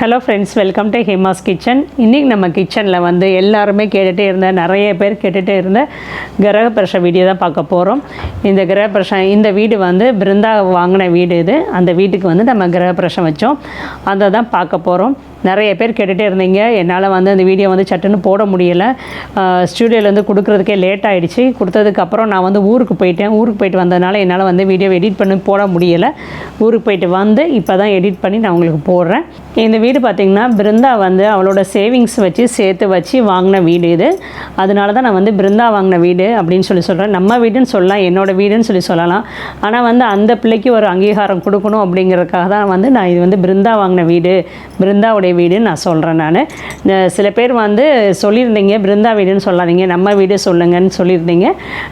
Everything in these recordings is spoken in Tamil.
Hello friends, welcome to Hema's kitchen. இன்றைக்கி நம்ம கிச்சனில் வந்து எல்லாருமே கேட்டுகிட்டே இருந்த, நிறைய பேர் கேட்டுகிட்டே இருந்த கிரகப்பிரவேச வீடியோ தான் பார்க்க போகிறோம். இந்த கிரகப்பிரவேசம், இந்த வீடு வந்து பிருந்தா வாங்கின வீடு. இது அந்த வீட்டுக்கு வந்து நம்ம கிரகப்பிரவேசம் வச்சோம். அதை தான் பார்க்க போகிறோம். நிறைய பேர் கேட்டுகிட்டே இருந்தீங்க. என்னால் வந்து அந்த வீடியோ வந்து சட்டுன்னு போட முடியலை. ஸ்டூடியோலேருந்து கொடுக்குறதுக்கே லேட் ஆகிடுச்சு. கொடுத்ததுக்கப்புறம் நான் வந்து ஊருக்கு போயிட்டு வந்ததுனால என்னால் வந்து வீடியோ எடிட் பண்ணி போட முடியலை. ஊருக்கு போயிட்டு வந்து இப்போ தான் எடிட் பண்ணி நான் உங்களுக்கு போடுறேன். இந்த வீடு பார்த்திங்கன்னா பிருந்தா வந்து அவளோட சேவிங்ஸ் வச்சு சேர்த்து வச்சு வாங்கின வீடு இது. அதனால தான் நான் வந்து பிருந்தா வாங்கின வீடு அப்படின்னு சொல்கிறேன். நம்ம வீடுன்னு சொல்லலாம், என்னோடய வீடுன்னு சொல்லலாம். ஆனால் வந்து அந்த பிள்ளைக்கு ஒரு அங்கீகாரம் கொடுக்கணும் அப்படிங்கிறதுக்காக தான் வந்து நான் இது வந்து பிருந்தா வாங்கின வீடு, பிருந்தாவுடைய வீடுன்னு நான் சொல்கிறேன். நான் சில பேர் வந்து சொல்லியிருந்தீங்க பிருந்தா வீடுன்னு சொல்லாதீங்க, நம்ம வீடு சொல்லுங்கன்னு சொல்லியிருந்தீங்க.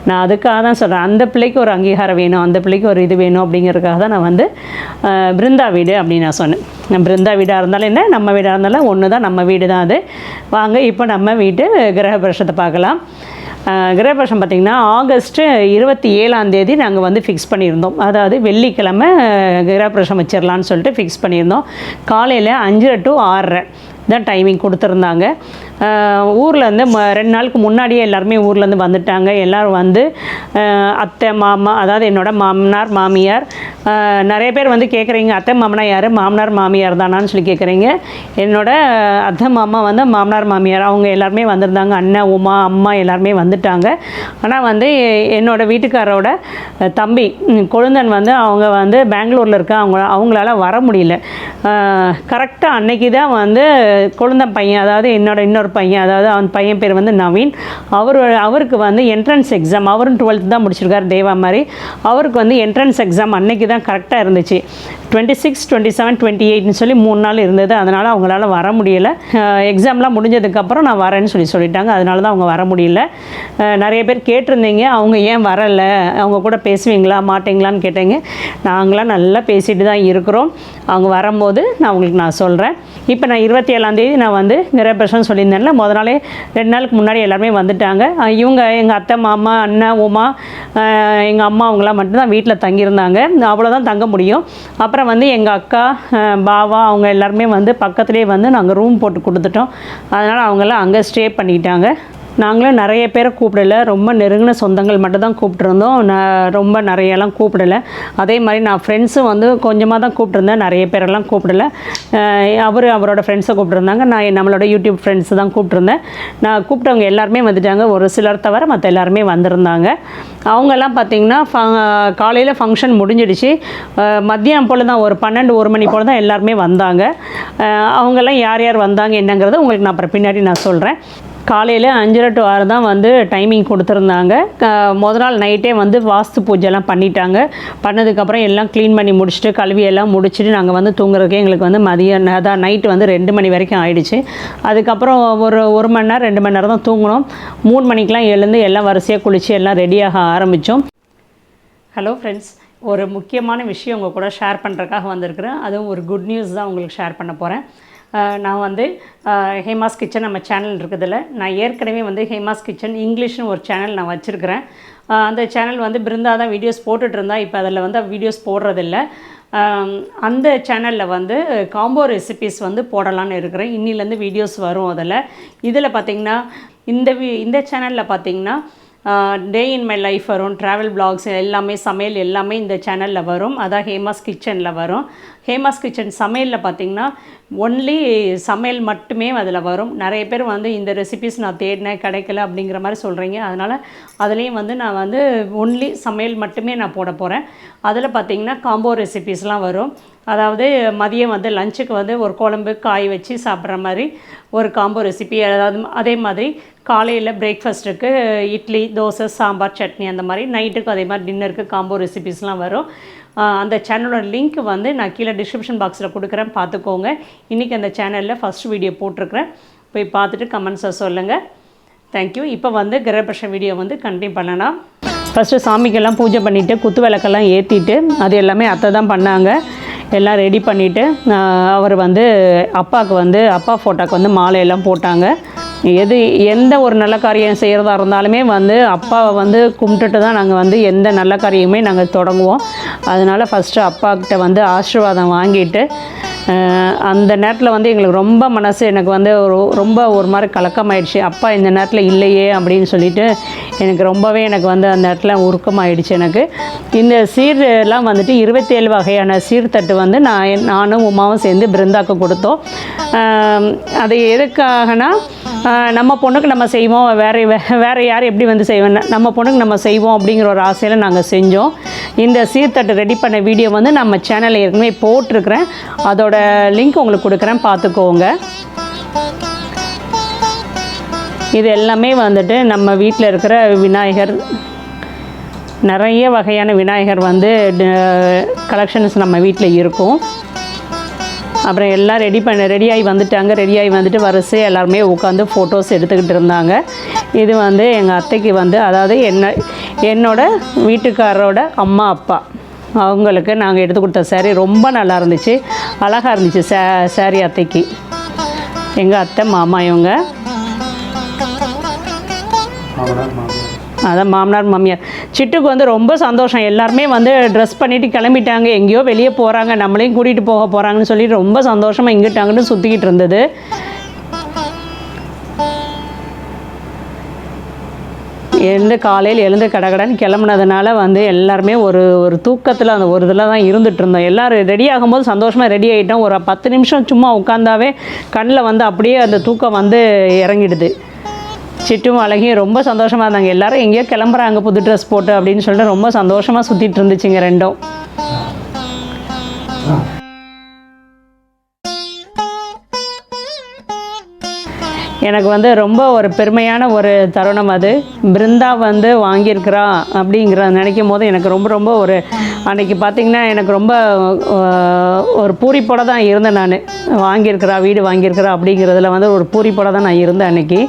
நான் அதுக்காக தான் சொல்கிறேன். அந்த பிள்ளைக்கு ஒரு அங்கீகாரம் வேணும், அந்த பிள்ளைக்கு ஒரு இது வேணும் அப்படிங்கிறதுக்காக தான் நான் வந்து பிருந்தா வீடு அப்படின்னு நான் சொன்னேன். பிருந்தா வீடாக இருந்தாலும் என்ன, நம்ம வீடாக இருந்தாலும் ஒன்று தான், நம்ம வீடு தான் அது. வாங்க இப்போ நம்ம வீட்டு கிரகப்பிரவேசத்தை பார்க்கலாம். கிரகப்பிரவேசம் பார்த்திங்கன்னா ஆகஸ்ட்டு 27 நாங்கள் வந்து ஃபிக்ஸ் பண்ணியிருந்தோம். அதாவது வெள்ளிக்கிழமை கிரகப்பிரவேசம் வச்சிடலான்னு சொல்லிட்டு ஃபிக்ஸ் பண்ணியிருந்தோம். காலையில் 5 to 6 தான் டைமிங் கொடுத்துருந்தாங்க. ஊர்லேருந்து 2 நாளுக்கு முன்னாடியே எல்லாருமே ஊர்லேருந்து வந்துட்டாங்க. எல்லோரும் வந்து அத்தை மாமா, அதாவது என்னோடய மாமனார் மாமியார். நிறைய பேர் வந்து கேட்குறீங்க அத்தை மாமனா யார், மாமனார் மாமியார் தானான்னு சொல்லி கேட்குறீங்க. என்னோடய அத்தை மாமா வந்து மாமனார் மாமியார், அவங்க எல்லாருமே வந்திருந்தாங்க. அண்ணன் உமா அம்மா எல்லாருமே வந்துட்டாங்க. ஆனால் வந்து என்னோடய வீட்டுக்காரோட தம்பி கொழுந்தன் வந்து அவங்க வந்து பெங்களூரில் இருக்க, அவங்களால வர முடியல. கரெக்டாக அன்னைக்கு தான் வந்து கொழுந்தன் பையன், அதாவது என்னோட இன்னொரு பையன், அதாவது அவன் பையன் பேர் வந்து நவீன். அவருக்கு வந்து என்ட்ரன்ஸ் எக்ஸாம், அவரும் 12th தான் முடிச்சிருக்கார் தேவா மாதிரி. அவருக்கு வந்து என்ட்ரன்ஸ் எக்ஸாம் அன்னைக்கு தான் கரெக்டாக இருந்துச்சு. 26, 27, 28ன்னு சொல்லி 3 நாள் இருந்தது. அதனால் அவங்களால வர முடியலை. எக்ஸாம்லாம் முடிஞ்சதுக்கப்புறம் நான் வரேன்னு சொல்லிட்டாங்க. அதனால தான் அவங்க வர முடியல. நிறைய பேர் கேட்டிருந்தீங்க அவங்க ஏன் வரலை, அவங்க கூட பேசுவீங்களா மாட்டிங்களான்னு கேட்டீங்க. நாங்களாம் நல்லா பேசிட்டு தான் இருக்கிறோம். அவங்க வரும்போது நான் உங்களுக்கு நான் சொல்கிறேன். இப்போ நான் 27 நான் வந்து கிரகப்பிரவேசம் சொல்லியிருந்தேன்ல, முதல் நாளே 2 நாளுக்கு முன்னாடி எல்லாருமே வந்துட்டாங்க. இவங்க எங்கள் அத்தை மாமா அண்ணன் உமா எங்கள் அம்மா அவங்களாம் மட்டும்தான் வீட்டில் தங்கியிருந்தாங்க. அவ்வளோதான் தங்க முடியும். அப்புறம் வந்து எங்கள் அக்கா பாவா அவங்க எல்லாருமே வந்து பக்கத்துலேயே வந்து நாங்கள் ரூம் போட்டு கொடுத்துட்டோம். அதனால் அவங்கெல்லாம் அங்கே ஸ்டே பண்ணிக்கிட்டாங்க. நாங்களும் நிறைய பேரை கூப்பிடலை, ரொம்ப நெருங்கின சொந்தங்கள் மட்டும் தான் கூப்பிட்ருந்தோம். ரொம்ப நிறையெல்லாம் கூப்பிடலை. அதே மாதிரி நான் ஃப்ரெண்ட்ஸும் வந்து கொஞ்சமாக தான் கூப்பிட்ருந்தேன், நிறைய பேரெல்லாம் கூப்பிடலை. அவரோட ஃப்ரெண்ட்ஸை கூப்பிட்ருந்தாங்க. நான் நம்மளோட யூடியூப் ஃப்ரெண்ட்ஸு தான் கூப்பிட்ருந்தேன். நான் கூப்பிட்டவங்க எல்லாருமே வந்துட்டாங்க, ஒரு சிலர் தவிர மற்ற எல்லாருமே வந்திருந்தாங்க. அவங்கெல்லாம் பார்த்திங்கன்னா காலையில் ஃபங்க்ஷன் முடிஞ்சிடுச்சு. மதியம் போல் தான் ஒரு 12-1 மணி போல் தான் எல்லாருமே வந்தாங்க. அவங்கெல்லாம் யார் யார் வந்தாங்க என்னங்கிறது உங்களுக்கு நான் அப்புறம் பின்னாடி நான் சொல்கிறேன். காலையில் 5 to 6 தான் வந்து டைமிங் கொடுத்துருந்தாங்க. முதல் நாள் நைட்டே வந்து வாஸ்து பூஜைலாம் பண்ணிட்டாங்க. பண்ணதுக்கப்புறம் எல்லாம் க்ளீன் பண்ணி முடிச்சுட்டு கழுவி எல்லாம் முடிச்சுட்டு நாங்கள் வந்து தூங்குறதுக்கே எங்களுக்கு வந்து மதியம் அதான் நைட்டு வந்து 2 மணி வரைக்கும் ஆயிடுச்சு. அதுக்கப்புறம் ஒரு 1 மணி நேரம் 2 மணி நேரம் தான் தூங்கினோம். 3 மணிக்கெலாம் எழுந்து எல்லாம் வரிசையாக குளித்து எல்லாம் ரெடியாக ஆரம்பித்தோம். ஹலோ ஃப்ரெண்ட்ஸ், ஒரு முக்கியமான விஷயம் உங்கள் கூட ஷேர் பண்ணுறதுக்காக வந்திருக்கிறேன். அதுவும் ஒரு குட் நியூஸ் தான் உங்களுக்கு ஷேர் பண்ண போகிறேன். நான் வந்து ஹேமாஸ் கிச்சன் நம்ம சேனல் இருக்குதில்ல, நான் ஏற்கனவே வந்து ஹேமாஸ் கிச்சன் இங்கிலீஷ்னு ஒரு சேனல் நான் வச்சுருக்கிறேன். அந்த சேனல் வந்து பிருந்தா தான் வீடியோஸ் போட்டுட்ருந்தா, இப்போ அதில் வந்து வீடியோஸ் போடுறதில்ல. அந்த சேனலில் வந்து காம்போ ரெசிபீஸ் வந்து போடலான்னு இருக்கிறேன். இன்னிலேருந்து வீடியோஸ் வரும் அதில். இதில் பார்த்திங்கன்னா இந்த சேனலில் பார்த்திங்கன்னா டே இன் மை லைஃப் வரும், ட்ராவல் பிளாக்ஸ் எல்லாமே, சமையல் எல்லாமே இந்த சேனலில் வரும். அதான் ஹேமாஸ் கிச்சனில் வரும். ஹேமாஸ் கிச்சன் சமையலில் பார்த்திங்கன்னா ஒன்லி சமையல் மட்டுமே அதில் வரும். நிறைய பேர் வந்து இந்த ரெசிபீஸ் நான் தேடினேன் கிடைக்கல அப்படிங்கிற மாதிரி சொல்கிறீங்க. அதனால் அதுலேயும் வந்து நான் வந்து ஒன்லி சமையல் மட்டுமே நான் போட போகிறேன். அதில் பார்த்திங்கன்னா காம்போ ரெசிபீஸ்லாம் வரும். அதாவது மதியம் வந்து லஞ்சுக்கு வந்து ஒரு குழம்பு காய் வச்சு சாப்பிட்ற மாதிரி ஒரு காம்போ ரெசிபி. அதாவது அதே மாதிரி காலையில் பிரேக்ஃபாஸ்ட்டுக்கு இட்லி தோசை சாம்பார் சட்னி அந்த மாதிரி, நைட்டுக்கு அதே மாதிரி டின்னருக்கு காம்போ ரெசிபீஸ்லாம் வரும். அந்த சேனலோட லிங்க் வந்து நான் கீழே டிஸ்கிரிப்ஷன் பாக்ஸில் கொடுக்குறேன், பார்த்துக்கோங்க. இன்றைக்கி அந்த சேனலில் ஃபஸ்ட் வீடியோ போட்டிருக்கிறேன், போய் பார்த்துட்டு கமெண்ட்ஸை சொல்லுங்கள். தேங்க்யூ. இப்போ வந்து கிரகப்பிரவேச வீடியோ வந்து கண்டினியூ பண்ணலாம். ஃபஸ்ட்டு சாமிக்கெல்லாம் பூஜை பண்ணிவிட்டு குத்து விளக்கெல்லாம் ஏற்றிட்டு அது எல்லாமே அத்தை தான் பண்ணாங்க. எல்லாம் ரெடி பண்ணிவிட்டு அவர் வந்து அப்பாவுக்கு வந்து அப்பா ஃபோட்டோக்கு வந்து மாலையெல்லாம் போட்டாங்க. எந்த ஒரு நல்ல காரியம் செய்கிறதா இருந்தாலுமே வந்து அப்பாவை வந்து கும்பிட்டுட்டு தான் நாங்கள் வந்து எந்த நல்ல காரியமே நாங்கள் தொடங்குவோம். அதனால் ஃபஸ்ட்டு அப்பாக்கிட்ட வந்து ஆசீர்வாதம் வாங்கிட்டு அந்த நேரத்தில் வந்து எங்களுக்கு ரொம்ப மனசு எனக்கு வந்து ரொம்ப ஒரு மாதிரி கலக்கமாயிடுச்சு. அப்பா இந்த நேரத்தில் இல்லையே அப்படின்னு சொல்லிட்டு எனக்கு ரொம்பவே எனக்கு வந்து அந்த இடத்துல உருக்கமாயிடுச்சு. எனக்கு இந்த சீரெல்லாம் வந்துட்டு 27 வகையான சீர்தட்டு வந்து நானும் உமாவும் சேர்ந்து பிருந்தாக்கு கொடுத்தோம். அது எதுக்காகனா நம்ம பொண்ணுக்கு நம்ம செய்வோம், வேறு யார் எப்படி வந்து செய்வோம், நம்ம பொண்ணுக்கு நம்ம செய்வோம் அப்படிங்கிற ஒரு ஆசையில் நாங்கள் செஞ்சோம். இந்த சீர்தட்டு ரெடி பண்ண வீடியோ வந்து நம்ம சேனலில் ஏற்கனவே போட்டிருக்கிறேன். அதோட லிங்க் உங்களுக்கு கொடுக்குறேன், பார்த்துக்கோங்க. இது எல்லாமே வந்துட்டு நம்ம வீட்டில் இருக்கிற விநாயகர், நிறைய வகையான விநாயகர் வந்து கலெக்ஷன்ஸ் நம்ம வீட்டில் இருக்கும். அப்புறம் எல்லாம் ரெடியாகி வந்துட்டு வரிசை எல்லாருமே உட்காந்து ஃபோட்டோஸ் எடுத்துக்கிட்டு இருந்தாங்க. இது வந்து எங்கள் அத்தைக்கு வந்து, அதாவது என்னோட வீட்டுக்காரரோட அம்மா அப்பா அவங்களுக்கு நாங்கள் எடுத்து கொடுத்த சாரீ ரொம்ப நல்லா இருந்துச்சு, அழகாக இருந்துச்சு சாரீ. அத்தைக்கு எங்கள் அத்தை மாமா இவங்க, அதான் மாமனார் மாமியார். சிட்டுக்கு வந்து ரொம்ப சந்தோஷம். எல்லாருமே வந்து ட்ரெஸ் பண்ணிவிட்டு கிளம்பிட்டாங்க, எங்கேயோ வெளியே போகிறாங்க, நம்மளையும் கூட்டிகிட்டு போக போகிறாங்கன்னு சொல்லிட்டு ரொம்ப சந்தோஷமாக இங்கிட்டாங்கன்னு சுற்றிக்கிட்டு இருந்தது. காலையில் எழுந்து கடகடன்னு கிளம்புனதுனால வந்து எல்லாருமே ஒரு தூக்கத்தில் அந்த ஒரு இதில் தான் இருந்துகிட்டு இருந்தோம். எல்லோரும் ரெடி ஆகும்போது சந்தோஷமாக ரெடி ஆகிட்டோம். ஒரு 10 நிமிஷம் சும்மா உட்காந்தாவே கண்ணில் வந்து அப்படியே அந்த தூக்கம் வந்து இறங்கிடுது. சிட்டும் அழகியும் ரொம்ப சந்தோஷமாக இருந்தாங்க. எல்லோரும் எங்கேயோ கிளம்புறாங்க புது ட்ரெஸ் போட்டு அப்படின்னு சொல்லிட்டு ரொம்ப சந்தோஷமாக சுற்றிட்டு இருந்துச்சுங்க ரெண்டும். எனக்கு வந்து ரொம்ப ஒரு பெருமையான ஒரு தருணம் அது. பிருந்தா வந்து வாங்கியிருக்கிறா அப்படிங்கிறத நினைக்கும் போது எனக்கு ரொம்ப ஒரு அன்றைக்கி பார்த்திங்கன்னா எனக்கு ரொம்ப ஒரு பூரிப்போட தான் இருந்தேன். நான் வாங்கியிருக்கிறா, வீடு வாங்கியிருக்கிறா அப்படிங்கிறதுல வந்து ஒரு பூரிப்போட தான் நான் இருந்தேன் அன்றைக்கி.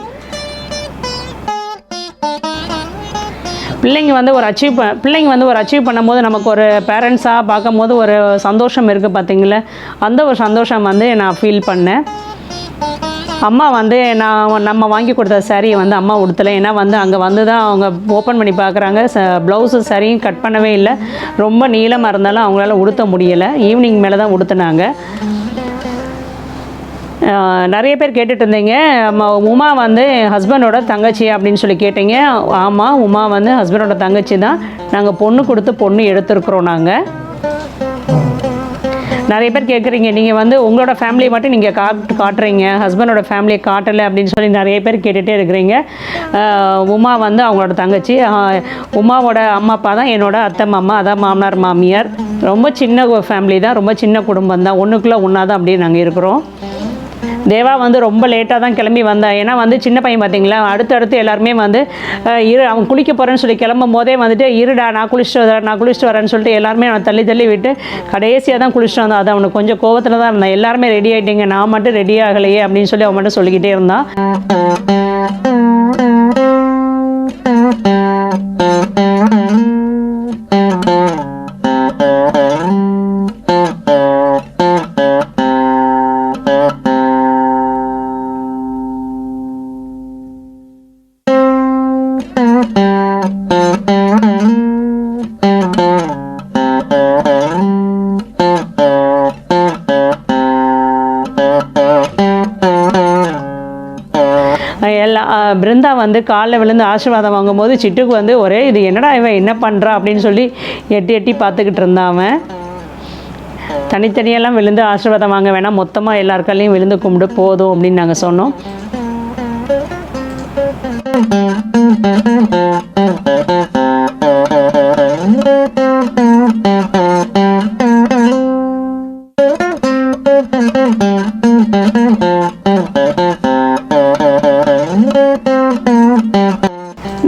பிள்ளைங்க வந்து ஒரு அச்சீவ் பண்ணும்போது நமக்கு ஒரு பேரண்ட்ஸாக பார்க்கும் போது ஒரு சந்தோஷம் இருக்குது பார்த்திங்களா. அந்த ஒரு சந்தோஷம் வந்து நான் ஃபீல் பண்ணேன். அம்மா வந்து நம்ம வாங்கி கொடுத்த சாரியை வந்து அம்மா உடுத்தலை. ஏன்னா வந்து அங்கே வந்து தான் அவங்க ஓப்பன் பண்ணி பார்க்குறாங்க. ப்ளவுஸு சரியும் கட் பண்ணவே இல்லை, ரொம்ப நீளமாக இருந்தாலும் அவங்களால உடுத்த முடியலை. ஈவினிங் மேலே தான் உடுத்தினாங்க. நிறைய பேர் கேட்டுட்டு இருந்தீங்க, உமா வந்து ஹஸ்பண்டோட தங்கச்சி அப்படின்னு சொல்லி கேட்டீங்க. ஆமாம், உமா வந்து ஹஸ்பண்டோட தங்கச்சி தான். நாங்கள் பொண்ணு கொடுத்து பொண்ணு எடுத்துருக்குறோம். நாங்கள் நிறைய பேர் கேட்குறீங்க, நீங்கள் வந்து உங்களோட ஃபேமிலியை மட்டும் நீங்கள் காட்டுறீங்க, ஹஸ்பண்டோட ஃபேமிலியை காட்டலை அப்படின்னு சொல்லி நிறைய பேர் கேட்டுகிட்டே இருக்கிறீங்க. உமா வந்து அவங்களோட தங்கச்சி. உமாவோட அம்மா அப்பா தான் என்னோட அத்தை மாமா, அதான் மாமனார் மாமியார். ரொம்ப சின்ன ஃபேமிலி தான், ரொம்ப சின்ன குடும்பம் தான், ஒன்றுக்குள்ளே ஒன்றா தான் அப்படியே நாங்கள் இருக்கிறோம். தேவா வந்து ரொம்ப லேட்டாக தான் கிளம்பி வந்தான். ஏன்னா வந்து சின்ன பையன் பார்த்திங்களா, அடுத்தடுத்து எல்லாருமே வந்து அவன் குளிக்க போகிறேன்னு சொல்லி கிளம்பும் போதே வந்துட்டு இருடா நான் குளிச்சுட்டு வரேன்னு சொல்லிட்டு எல்லாருமே அவன் தள்ளி விட்டு கடைசியாக தான் குளிச்சுட்டு வந்தான். அது அவனுக்கு கொஞ்சம் கோவத்தில் தான் இருந்தான். எல்லாருமே ரெடி ஆகிட்டீங்க, நான் மட்டும் ரெடி ஆகலையே அப்படின்னு சொல்லி அவன் மட்டும் சொல்லிக்கிட்டே இருந்தான். பிருந்தா வந்து காலில் விழுந்து ஆசீர்வாதம் வாங்கும்போது சிட்டுக்கு வந்து ஒரே இது என்னடா இவன் என்ன பண்ணுறா அப்படின்னு சொல்லி எட்டி பார்த்துக்கிட்டு இருந்தான். அவன் தனித்தனியெல்லாம் விழுந்து ஆசீர்வாதம் வாங்க வேணாம், மொத்தமாக எல்லாருக்காலையும் விழுந்து கும்பிடு போதும் அப்படின்னு நாங்கள் சொன்னோம்.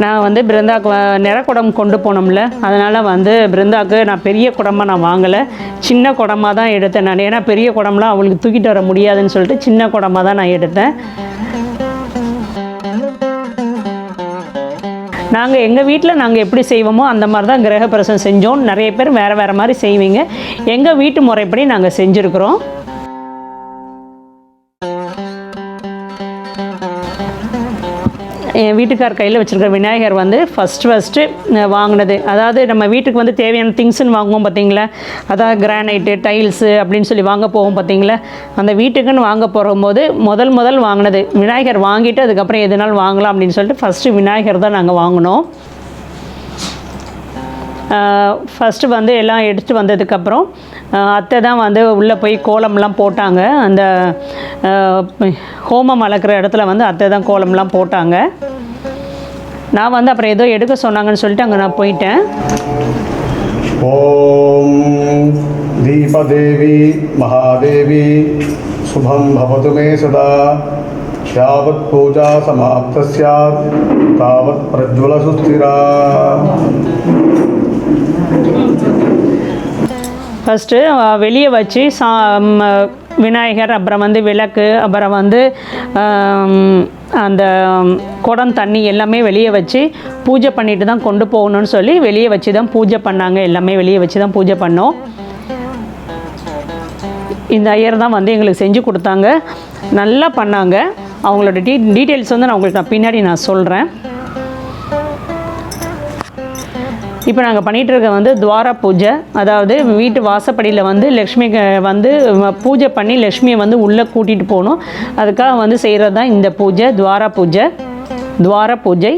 நான் வந்து பிருந்தாக்கு நிறக்குடம் கொண்டு போனோம்ல, அதனால் வந்து பிருந்தாக்கு நான் பெரிய குடமாக நான் வாங்கலை, சின்ன குடமாக தான் எடுத்தேன் நான். ஏன்னா பெரிய குடம்லாம் அவளுக்கு தூக்கிட்டு வர முடியாதுன்னு சொல்லிட்டு சின்ன குடமாக தான் நான் எடுத்தேன். நாங்கள் எங்கள் வீட்டில் நாங்கள் எப்படி செய்வோமோ அந்த மாதிரி தான் கிரகப்பிரவேசம் செஞ்சோம். நிறைய பேர் வேறு மாதிரி செய்வீங்க. எங்கள் வீட்டு முறைப்படி நாங்கள் செஞ்சுருக்குறோம். என் வீட்டுக்கார் கையில் வச்சுருக்கிற விநாயகர் வந்து ஃபஸ்ட்டு வாங்கினது. அதாவது நம்ம வீட்டுக்கு வந்து தேவையான திங்ஸ்ன்னு வாங்குவோம் பார்த்தீங்களா, அதாவது கிரானைட்டு, டைல்ஸு அப்படின்னு சொல்லி வாங்க போவோம் பார்த்தீங்களா, அந்த வீட்டுக்குன்னு வாங்க போகும்போது முதல் வாங்கினது விநாயகர். வாங்கிட்டு அதுக்கப்புறம் எதுனாலும் வாங்கலாம் அப்படின்னு சொல்லிட்டு ஃபஸ்ட்டு விநாயகர் தான் நாங்கள் வாங்கினோம். ஃபஸ்ட்டு வந்து எல்லாம் எடுத்துகிட்டு வந்ததுக்கப்புறம் அத்தை தான் வந்து உள்ளே போய் கோலம்லாம் போட்டாங்க. அந்த ஹோமம் வளர்க்குற இடத்துல வந்து அத்தை தான் கோலம்லாம் போட்டாங்க. நான் வந்து அப்புறம் ஏதோ எடுக்க சொன்னாங்கன்னு சொல்லிட்டு அங்கே நான் போயிட்டேன். ஓம் தீபதேவி மகாதேவி சுபம் பவது மே சதா யாவத் பூஜா சமாப்த ஸ்யாத் தாவத் பிரஜ்வல சுஸ்திரா. ஃபஸ்ட்டு வெளியே வச்சு விநாயகர், அப்புறம் வந்து விளக்கு, அப்புறம் வந்து அந்த குடம் தண்ணி எல்லாமே வெளியே வச்சு பூஜை பண்ணிட்டு தான் கொண்டு போகணும்னு சொல்லி வெளியே வச்சு தான் பூஜை பண்ணாங்க. எல்லாமே வெளியே வச்சு தான் பூஜை பண்ணோம். இந்த ஐயர் தான் வந்து எங்களுக்கு செஞ்சு கொடுத்தாங்க. நல்லா பண்ணாங்க. அவங்களோட டீட்டெயில்ஸ் வந்து நான் உங்களுக்கு பின்னாடி நான் சொல்கிறேன். இப்போ நாங்கள் பண்ணிகிட்ருக்க வந்து துவார பூஜை. அதாவது வீட்டு வாசப்படியில் வந்து லக்ஷ்மிக்கு வந்து பூஜை பண்ணி லக்ஷ்மியை வந்து உள்ளே கூட்டிகிட்டு போகணும். அதுக்காக வந்து செய்கிறது தான் இந்த பூஜை, துவார பூஜை.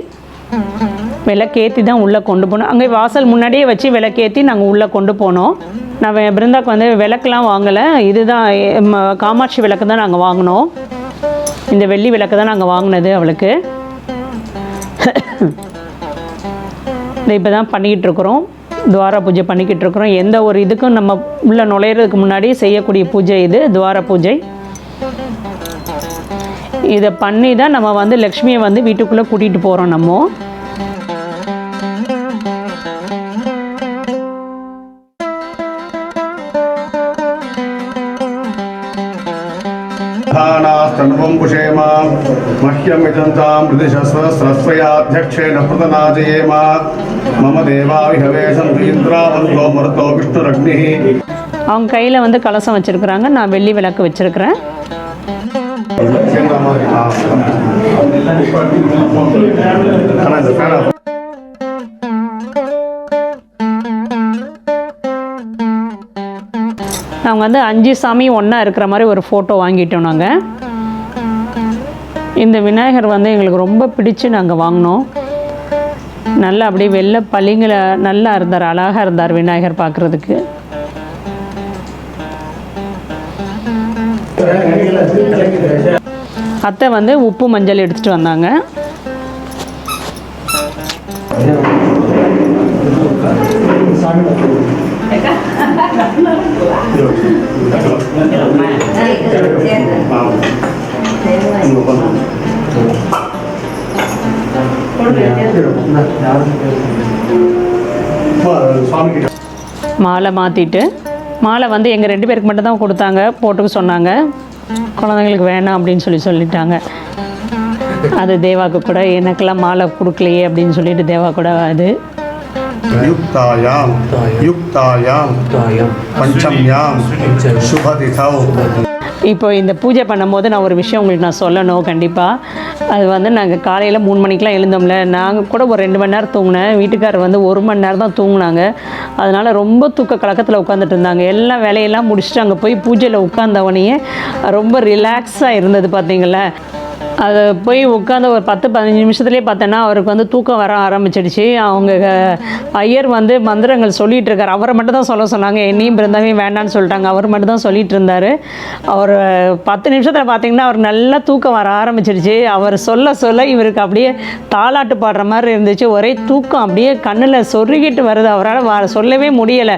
விளக்கேற்றி தான் உள்ளே கொண்டு போனோம். அங்கே வாசல் முன்னாடியே வச்சு விளக்கேற்றி நாங்கள் உள்ளே கொண்டு போனோம். நான் பிருந்தாக்கு வந்து விளக்குலாம் வாங்கலை. இதுதான் காமாட்சி விளக்கு தான் நாங்கள் வாங்கினோம். இந்த வெள்ளி விளக்கு தான் நாங்கள் வாங்கினது அவளுக்கு. இப்போ தான் பண்ணிக்கிட்டு இருக்கிறோம். துவார பூஜை பண்ணிக்கிட்டு இருக்கிறோம். எந்த ஒரு இதுக்கும் நம்ம உள்ளே நுழையிறதுக்கு முன்னாடி செய்யக்கூடிய பூஜை இது துவார பூஜை. இதை பண்ணி தான் நம்ம வந்து லக்ஷ்மியை வந்து வீட்டுக்குள்ளே கூட்டிகிட்டு போகிறோம். நம்ம स्तनवं पुषेम मह्यमिदन्तां प्रतिशस्रस्रस्वयाध्यक्षेण प्रतनाजयेम मम देवाविहवेशं इन्द्रावन्तो मरुतो विष्णुरग्निः. அவங்க கையில் வந்து கலசம் வச்சுருக்குறாங்க. நான் வெள்ளி விளக்கு வச்சுருக்கிறேன். அவங்க வந்து 5 சாமி ஒன்றா இருக்கிற மாதிரி ஒரு ஃபோட்டோ வாங்கிட்டோம் நாங்கள். இந்த விநாயகர் வந்து எங்களுக்கு ரொம்ப பிடிச்சி நாங்கள் வாங்கினோம். நல்லா அப்படியே வெள்ளை பளிங்கில் நல்லா இருந்தார், அழகாக இருந்தார் விநாயகர் பார்க்குறதுக்கு. அத்தை வந்து உப்பு மஞ்சள் எடுத்துகிட்டு வந்தாங்க. மாலை மாற்றிட்டு, மாலை வந்து எங்கள் 2 பேருக்கு மட்டும் தான் கொடுத்தாங்க, போட்டுக்க சொன்னாங்க. குழந்தைங்களுக்கு வேணாம் அப்படின்னு சொல்லிட்டாங்க. அது தேவாக்கு கூட எனக்கெல்லாம் மாலை கொடுக்கலையே அப்படின்னு சொல்லிட்டு தேவா கூட அது இப்போ இந்த பூஜை பண்ணும்போது நான் ஒரு விஷயம் உங்களுக்கு நான் சொல்லணும் கண்டிப்பாக. அது வந்து நாங்கள் காலையில் 3 மணிக்கெலாம் எழுந்தோம்ல, நாங்கள் கூட ஒரு 2 மணி நேரம் தூங்கினேன். வீட்டுக்காரர் வந்து 1 மணி நேரம் தான் தூங்கினாங்க. அதனால் ரொம்ப தூக்க கலக்கத்தில் உட்காந்துட்டு இருந்தாங்க. எல்லா வேலையெல்லாம் முடிச்சுட்டு அங்கே போய் பூஜையில் உட்காந்தவனையே ரொம்ப ரிலாக்ஸாக இருந்தது பார்த்தீங்களா. அது போய் உட்காந்து ஒரு 10-15 நிமிஷத்துலேயே பார்த்தோன்னா அவருக்கு வந்து தூக்கம் வர ஆரம்பிச்சிடுச்சு. அவங்க ஐயர் வந்து மந்திரங்கள் சொல்லிகிட்டு இருக்கார். அவரை மட்டும் தான் சொல்ல சொன்னாங்க, என்னையும் பிறந்தாவே வேண்டான்னு சொல்லிட்டாங்க. அவர் மட்டும் தான் சொல்லிகிட்டு இருந்தார். அவர் 10 நிமிஷத்தில் பார்த்திங்கன்னா அவருக்கு நல்லா தூக்கம் வர ஆரம்பிச்சிடுச்சு. அவர் சொல்ல இவருக்கு அப்படியே தாலாட்டு பாடுற மாதிரி இருந்துச்சு. ஒரே தூக்கம் அப்படியே கண்ணில் சொருகிட்டு வருது. அவரால் சொல்லவே முடியலை.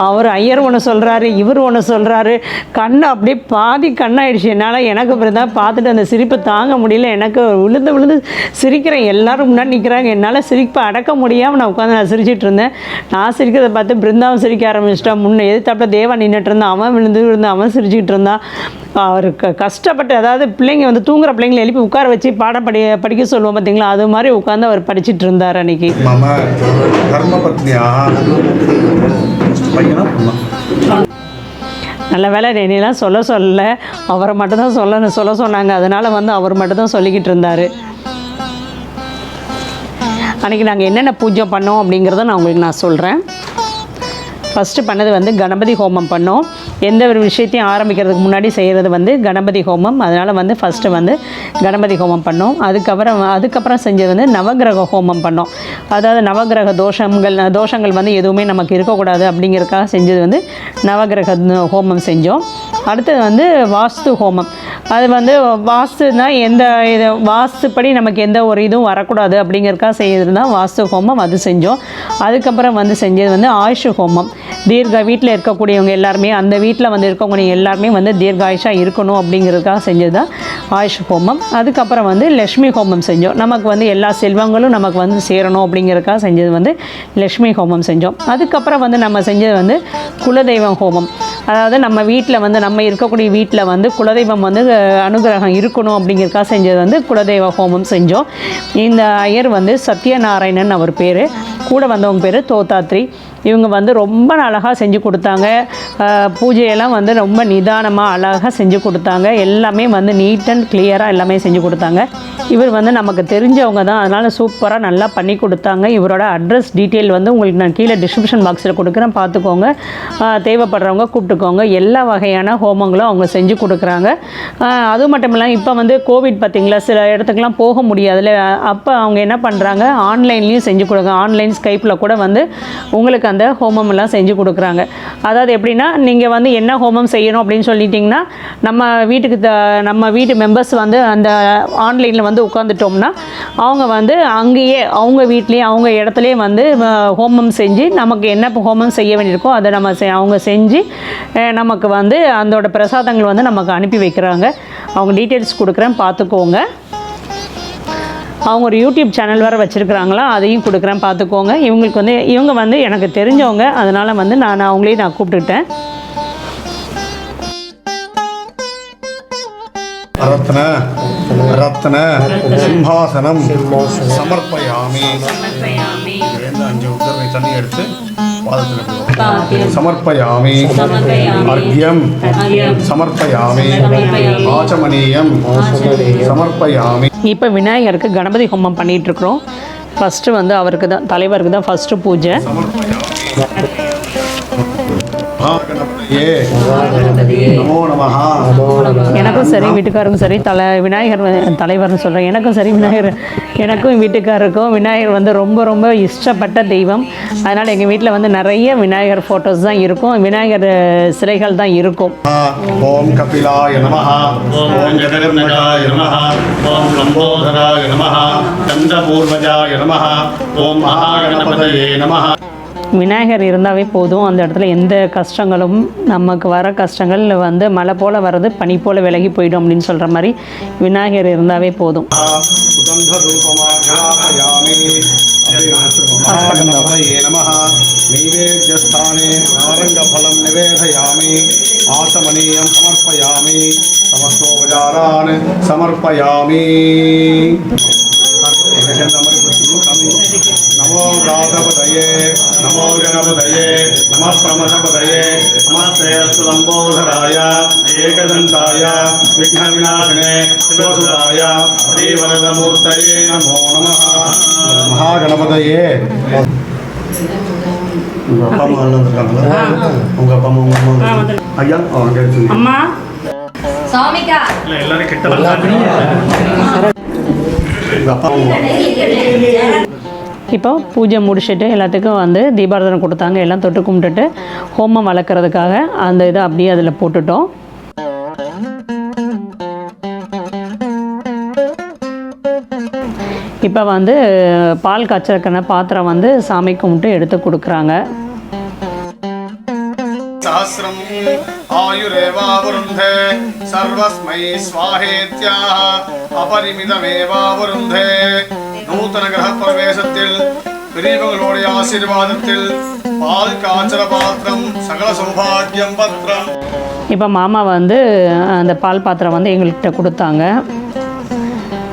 அவர் ஐயர் ஒன்று சொல்கிறாரு, இவர் ஒன்று சொல்கிறாரு. கண் அப்படியே பாதி கண்ணாயிடுச்சு. எனக்கு பிறந்தா பார்த்துட்டு அந்த சிரிப்பு தாங்க முடியல. எனக்கு விழுந்து சிரிக்கிறேன். எல்லாரும் முன்னாடி நிற்கிறாங்க. என்னால் சிரிப்பை அடக்க முடியாமல் நான் உட்காந்து நான் சிரிச்சிட்டு இருந்தேன். நான் சிரிக்கிறத பார்த்து பிருந்தாவும் சிரிக்க ஆரம்பிச்சிட்டா. முன்னே எதிர்த்தாப்புல தேவா நின்றுட்டு இருந்தான். அவன் விழுந்து அவன் சிரிச்சுக்கிட்டு இருந்தான். அவருக்கு கஷ்டப்பட்டு, அதாவது பிள்ளைங்க வந்து தூங்குற பிள்ளைங்களை எழுப்பி உட்கார வச்சு பாடம் படிக்க சொல்லுவோம் பார்த்தீங்களா, அது மாதிரி உட்காந்து அவர் படிச்சுட்டு இருந்தார் அன்னைக்கு. நல்ல வேலை என்னெல்லாம் சொல்ல அவரை மட்டும்தான் சொல்ல சொன்னாங்க. அதனால் வந்து அவர் மட்டும்தான் சொல்லிக்கிட்டு இருந்தார். அன்றைக்கி நாங்கள் என்னென்ன பூஜை பண்ணோம் அப்படிங்கிறத நான் உங்களுக்கு சொல்கிறேன். ஃபஸ்ட்டு பண்ணது வந்து கணபதி ஹோமம் பண்ணோம். எந்த ஒரு விஷயத்தையும் ஆரம்பிக்கிறதுக்கு முன்னாடி செய்கிறது வந்து கணபதி ஹோமம். அதனால் வந்து ஃபஸ்ட்டு வந்து கணபதி ஹோமம் பண்ணோம். அதுக்கப்புறம் செஞ்சது வந்து நவகிரக ஹோமம் பண்ணோம். அதாவது நவகிரக தோஷங்கள் வந்து எதுவுமே நமக்கு இருக்கக்கூடாது அப்படிங்கிறதுக்காக செஞ்சது வந்து நவகிரக ஹோமம் செஞ்சோம். அடுத்தது வந்து வாஸ்து ஹோமம். அது வந்து வாஸ்துனா எந்த இது வாஸ்துப்படி நமக்கு எந்த ஒரு இதுவும் வரக்கூடாது அப்படிங்கிறதுக்காக செய்கிறது தான் வாஸ்து ஹோமம், அது செஞ்சோம். அதுக்கப்புறம் வந்து செஞ்சது வந்து ஆயுஷ் ஹோமம். வீட்டில் இருக்கக்கூடியவங்க எல்லாருமே, அந்த வீட்டில் வந்து இருக்கக்கூடிய எல்லாருமே வந்து தீர்காயுஷாக இருக்கணும் அப்படிங்கிறதுக்காக செஞ்சது தான் ஆயுஷ் ஹோமம். அதுக்கப்புறம் வந்து லக்ஷ்மி ஹோமம் செஞ்சோம். நமக்கு வந்து எல்லா செல்வங்களும் நமக்கு வந்து சேரணும் அப்படிங்கிறதுக்காக செஞ்சது வந்து லக்ஷ்மி ஹோமம் செஞ்சோம். அதுக்கப்புறம் வந்து நம்ம செஞ்சது வந்து குலதெய்வம் ஹோமம். அதாவது நம்ம வீட்டில் வந்து நம்ம இருக்கக்கூடிய வீட்டில் வந்து குலதெய்வம் வந்து அனுகிரகம் இருக்கணும் அப்படிங்கிறதுக்காக செஞ்சது வந்து குலதெய்வ ஹோமம் செஞ்சோம். இந்த ஐயர் வந்து சத்யநாராயணன் அவர் பேர், கூட வந்தவங்க பேர் தோத்தாத்ரி. இவங்க வந்து ரொம்ப அழகாக செஞ்சு கொடுத்தாங்க. பூஜையெல்லாம் வந்து ரொம்ப நிதானமாக அழகாக செஞ்சு கொடுத்தாங்க. எல்லாமே வந்து நீட் அண்ட் கிளியராக எல்லாமே செஞ்சு கொடுத்தாங்க. இவர் வந்து நமக்கு தெரிஞ்சவங்க தான், அதனால் சூப்பராக நல்லா பண்ணி கொடுத்தாங்க. இவரோட அட்ரஸ் டீட்டெயில் வந்து உங்களுக்கு நான் கீழே டிஸ்கிரிப்ஷன் பாக்ஸில் கொடுக்குறேன், பார்த்துக்கோங்க. தேவைப்படுறவங்க கூப்பிட்டுக்கோங்க. எல்லா வகையான ஹோமங்களும் அவங்க செஞ்சு கொடுக்குறாங்க. அது மட்டும் இல்லாமல் இப்போ வந்து கோவிட் பார்த்திங்களா, சில இடத்துக்குலாம் போக முடியாதுல்ல, அப்போ அவங்க என்ன பண்ணுறாங்க, ஆன்லைன்லேயும் செஞ்சு கொடுங்க. ஆன்லைன் ஸ்கைப்பில் கூட வந்து உங்களுக்கு அந்த ஹோமம் எல்லாம் செஞ்சு கொடுக்குறாங்க. அதாவது எப்படின்னா, நீங்கள் வந்து என்ன ஹோமம் செய்யணும் அப்படின்னு சொல்லிட்டிங்கன்னா, நம்ம வீட்டு மெம்பர்ஸ் வந்து அந்த ஆன்லைனில் வந்து உட்காந்துட்டோம்னா அவங்க வந்து அங்கேயே அவங்க வீட்லேயே அவங்க இடத்துலையே வந்து ஹோமம் செஞ்சு நமக்கு என்ன ஹோமம் செய்ய வேண்டியிருக்கோ அதை அவங்க செஞ்சு நமக்கு வந்து அதோட பிரசாதங்கள் வந்து நமக்கு அனுப்பி வைக்கிறாங்க. அவங்க டீட்டெயில்ஸ் கொடுக்குறேன், பார்த்துக்கோங்க. அவங்க ஒரு யூடியூப் சேனல் வேறு வச்சுருக்குறாங்களா, அதையும் கொடுக்குறேன், பார்த்துக்கோங்க. இவங்க வந்து எனக்கு தெரிஞ்சவங்க, அதனால் வந்து அவங்களையும் நான் கூப்பிட்டுட்டேன். ரத்ன சிம்ஹாசனம் சமர்ப்பயாமி. அஞ்சு உத்தரவை தண்ணி எடுத்து சமர்ப்பயாமி. அர்க்யம் சமர்ப்பயாமி. ஆச்சமனீயம் சமர்ப்பயாமி. இப்போ விநாயகருக்கு கணபதி ஹோமம் பண்ணிகிட்ருக்குறோம். ஃபஸ்ட்டு வந்து தலைவருக்கு தான் ஃபஸ்ட்டு பூஜை. எனக்கும் சரி வீட்டுக்காருக்கும் சரி விநாயகர் தலைவர்னு சொல்கிறேன். எனக்கும் சரி எனக்கும் வீட்டுக்காருக்கும் விநாயகர் வந்து ரொம்ப ரொம்ப இஷ்டப்பட்ட தெய்வம். அதனால் எங்கள் வீட்டில் வந்து நிறைய விநாயகர் ஃபோட்டோஸ் தான் இருக்கும், விநாயகர் சிலைகள் தான் இருக்கும். ஓம் கபிலாய நமஹ, ஓம் ஜெகதர்நகாய நமஹ, ஓம் லம்போதராய நமஹ, சந்திரபூர்வஜாய நமஹ, ஓம் மகாகணபதயே நமஹ. விநாயகர் இருந்தாவே போதும், அந்த இடத்துல எந்த கஷ்டங்களும் நமக்கு வர கஷ்டங்கள் வந்து மழை போல் வர்றது பனி போல் விலகி போயிடும் அப்படின்னு சொல்கிற மாதிரி விநாயகர் இருந்தாவே போதும். நைவேத்யஸ்தானே நாரங்கஃலம் நிவேதயாமி. ஆசமனீயம் சமர்ப்பயாமி. சமஸ்தோபசாரான் சமர்ப்பயாமி. நமோ ராதபதயே நமோ கணபதயே நம பிரமதபதயே நமஸ்தேயஸ்து லம்போதராய ஏகதந்தாய விக்ன விநாசனே சிவசுதாய ஸ்ரீவரதமூர்த்தயே நமோ நமः. மகாகணபதயே. உங்கள் அப்பா அம்மா எல்லாம் இருக்காங்களா? உங்கள் அப்பா அம்மா உங்கள் அம்மா ஐயா அங்கே அம்மா சாமிக்கா இல்லை எல்லாரும் கிட்ட உங்கள் அப்பா இப்போ பூஜை முடிச்சுட்டு எல்லாத்துக்கும் வந்து தீபாராதனை கொடுத்தாங்க. எல்லாம் தொட்டு கும்பிட்டுட்டு ஹோமம் வளர்க்குறதுக்காக அந்த இதை அப்படியே அதில் போட்டுட்டோம். இப்போ வந்து பால் காய்ச்சறக்கான பாத்திரம் வந்து சாமி கும்பிட்டு எடுத்து கொடுக்குறாங்க. சஹஸ்ரம் ஆயுரேவாவருந்தே சர்வஸ்மை ஸ்வாஹேத்யாஹ அபரிமிதமேவாவருந்தே. நூத்தன கிரக பிரவேசத்தில் பெரியவங்களுடைய ஆசீர்வாதத்தில் பால் காய்ச்சற பாத்திரம் சகல சௌபாகியம் பத்திரம். இப்போ மாமா வந்து அந்த பால் பாத்திரம் வந்து எங்கள்கிட்ட கொடுத்தாங்க.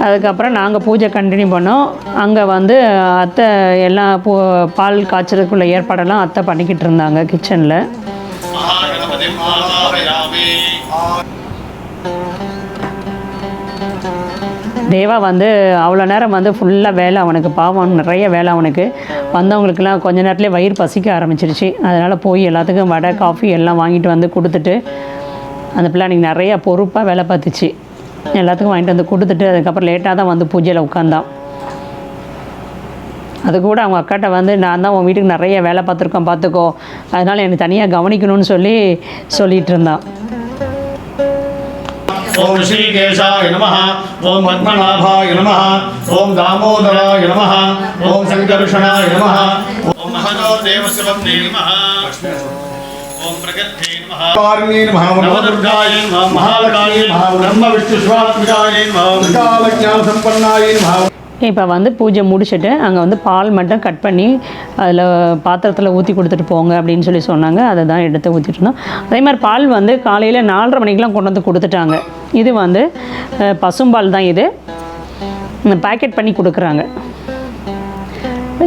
அதுக்கப்புறம் நாங்கள் பூஜை கண்டினியூ பண்ணோம். அங்கே வந்து அத்தை எல்லாம் பால் காய்ச்சறதுக்குள்ள ஏற்பாடெல்லாம் அத்தை பண்ணிக்கிட்டு இருந்தாங்க கிச்சனில். தேவா வந்து அவ்வளோ நேரம் வந்து ஃபுல்லாக வேலை அவனுக்கு, பாவம் நிறைய வேலை அவனுக்கு. வந்தவங்களுக்கெல்லாம் கொஞ்ச நேரத்துலேயே வயிறு பசிக்க ஆரம்பிச்சிருச்சு. அதனால் போய் எல்லாத்துக்கும் வடை காஃபி எல்லாம் வாங்கிட்டு வந்து கொடுத்துட்டு, அந்த பிள்ளை அன்றைக்கி நிறையா பொறுப்பாக வேலை பார்த்துச்சு. எல்லாத்துக்கும் வாங்கிட்டு வந்து கொடுத்துட்டு அதுக்கப்புறம் லேட்டாக தான் வந்து பூஜையில் உட்காந்தான். அது கூட அவங்க அக்காட்ட வந்து நான் தான் உன் வீட்டுக்கு நிறைய வேலை பார்த்துருக்கோம் பார்த்துக்கோ, அதனால் எனக்கு தனியாக கவனிக்கணும்னு சொல்லிகிட்டு இருந்தான். ओम श्रीकेशाय नमः, ओम पद्मनाभाय नमः, ओम दामोदराय नमः, ओम संकर्षणाय नमः, ओम महदोदेवशिवम्ने नमः, ओम प्रगत्ये नमः, पार्णे नमः, नवदुर्गाय नमः, महालकाय नमः, ब्रह्म विष्णु शिवात्मिकाय नमः, कालज्ञान संपन्नाय नमः. இப்போ வந்து பூஜை முடிச்சுட்டு அங்கே வந்து பால் மட்டும் கட் பண்ணி அதில் பாத்திரத்தில் ஊற்றி கொடுத்துட்டு போங்க அப்படின்னு சொன்னாங்க. அதை தான் எடுத்து ஊற்றிட்டு இருந்தோம். அதே மாதிரி பால் வந்து காலையில் 4:30 மணிக்கெலாம் கொண்டு வந்து கொடுத்துட்டாங்க. இது வந்து பசும்பால் தான், இது பேக்கெட் பண்ணி கொடுக்குறாங்க.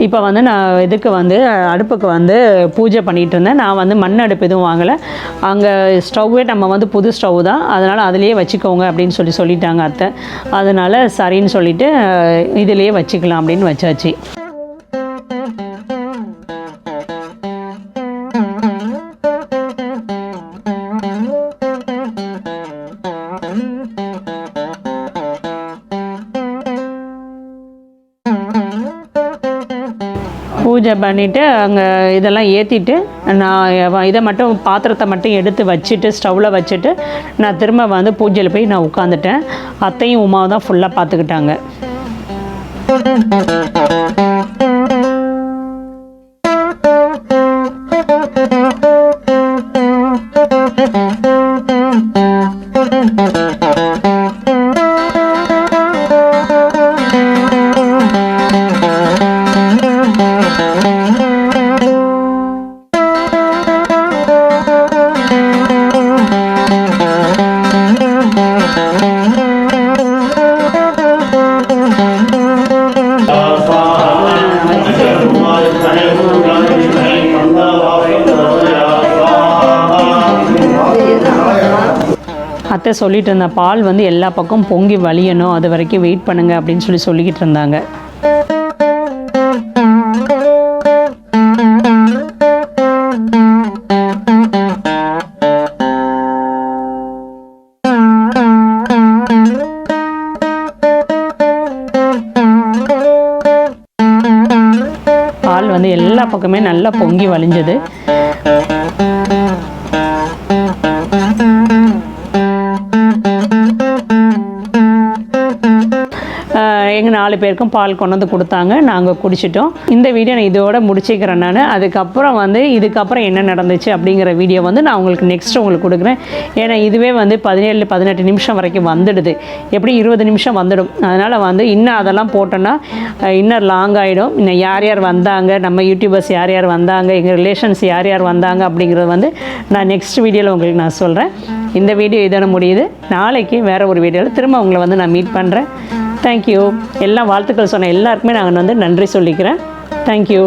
இப்போ வந்து நான் இதுக்கு வந்து அடுப்புக்கு வந்து பூஜை பண்ணிகிட்டு இருந்தேன். நான் வந்து மண் அடுப்பு எதுவும் வாங்கலை. அங்கே ஸ்டவ்வே நம்ம வந்து புது ஸ்டவ் தான், அதனால் அதிலேயே வச்சுக்கோங்க அப்படின்னு சொல்லிட்டாங்க அத்தை. அதனால் சரின்னு சொல்லிவிட்டு இதிலேயே வச்சுக்கலாம் அப்படின்னு வச்சாச்சு. பூஜை பண்ணிவிட்டு அங்கே இதெல்லாம் ஏற்றிட்டு நான் இதை மட்டும் பாத்திரத்தை மட்டும் எடுத்து வச்சுட்டு ஸ்டவ்வில் வச்சுட்டு நான் திரும்ப வந்து பூஜையில் போய் நான் உட்காந்துட்டேன். அத்தையும் உமாவும் தான் ஃபுல்லாக பார்த்துக்கிட்டாங்க. அத்தை சொல்லிட்டு இருந்த பால் வந்து எல்லா பக்கம் பொங்கி வலியணும், அது வரைக்கும் வெயிட் பண்ணுங்க அப்படின்னு சொல்லிக்கிட்டு இருந்தாங்க. பால் வந்து எல்லா பக்கமே நல்லா பொங்கி வலிஞ்சது. எங்கள் 4 பேருக்கும் பால் கொண்டு வந்து கொடுத்தாங்க, நாங்கள் குடிச்சிட்டோம். இந்த வீடியோ நான் இதோட முடிச்சிக்கிறேன். நான் அதுக்கப்புறம் வந்து இதுக்கப்புறம் என்ன நடந்துச்சு அப்படிங்கிற வீடியோ வந்து நான் உங்களுக்கு நெக்ஸ்ட் உங்களுக்கு கொடுக்குறேன். ஏன்னா இதுவே வந்து 17-18 நிமிஷம் வரைக்கும் வந்துடுது, எப்படி 20 நிமிஷம் வந்துடும். அதனால் வந்து இன்னும் அதெல்லாம் போட்டோன்னா இன்னும் லாங் ஆகிடும். இன்னும் யார் யார் வந்தாங்க, நம்ம யூடியூபர்ஸ் யார் யார் வந்தாங்க, எங்கள் ரிலேஷன்ஸ் யார் யார் வந்தாங்க அப்படிங்கிறது வந்து நான் நெக்ஸ்ட் வீடியோவில் உங்களுக்கு நான் சொல்கிறேன். இந்த வீடியோ இதோட முடியுது. நாளைக்கு வேறு ஒரு வீடியோவில் திரும்ப உங்களை வந்து நான் மீட் பண்ணுறேன். தேங்க்யூ. எல்லாம் வாழ்த்துக்கள் சொன்ன எல்லாருக்குமே நாங்கள் வந்து நன்றி சொல்லிக்கிறேன். தேங்க்யூ.